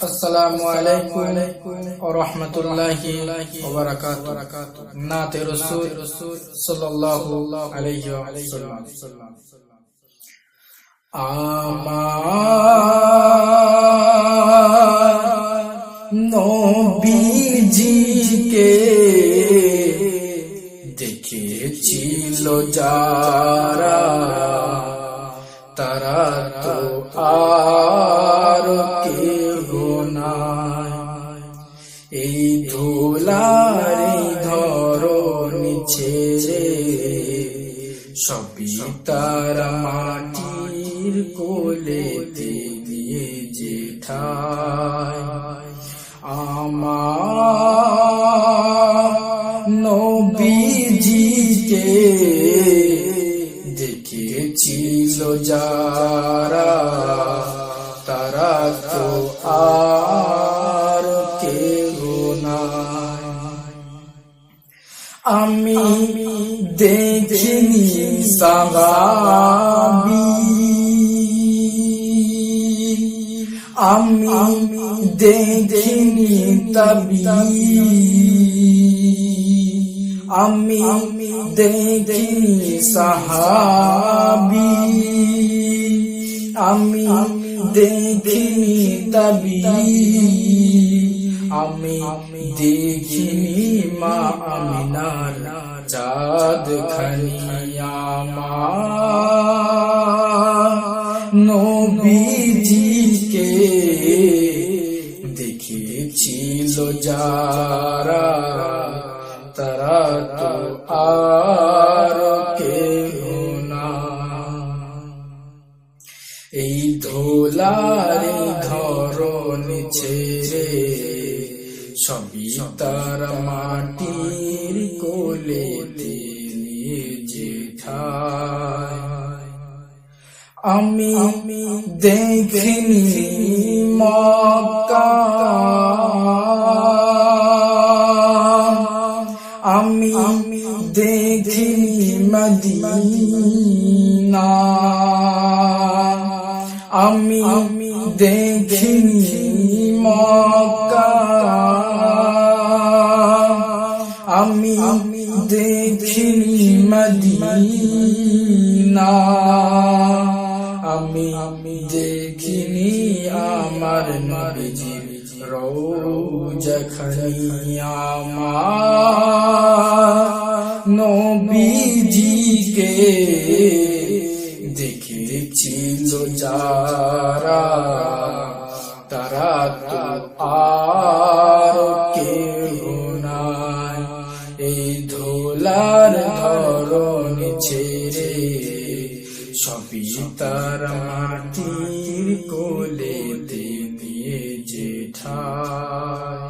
আসসালামু আলাইকুম ওয়া রাহমাতুল্লাহি ওয়া বারাকাতুহু। নাতে রাসূল সাল্লাল্লাহু আলাইহি ওয়াসাল্লাম। আমার নবীজিকে দেখেছিল যারা, তারা তো আর কেহ নাই। এই ধুলার ধরণী ছেড়ে সবই তার মাটির কোলেতে দিয়ে যেঠায়। আমার নবীজিকে দেখেছিল যারা, তারা তো আর কেহ নাই। আমি দেখিনি সাহাবী, আমি দেখিনি তাবী, আমি দেখিনি সাহাবী, আমি দেখিনি তাবী, আমি দেখিনি মা আমিনার চাঁদ খানি। আমার নবীজিকে দেখেছিল যারা, তারা তো আর কেহ না। এই ধোলার ধরণী ছেড়ে সবই তার মাটির কোলেতে নিয়ে যেঠায়। আমি দেখিনি মক্কা, আমি দেখিনি মদিনা, আমি দেখিনি মক্কা, আমি দেখিনি মদিনা, আমি দেখিনি আমার নবীজির রওজা খানি। আমার নবীজিকে দেখেছিল যারা, তারা তো আর কেহ নাই। এই ধোলার ধরণী ছেড়ে সবই তার মাটির কোলেতে দিয়ে যেঠায়।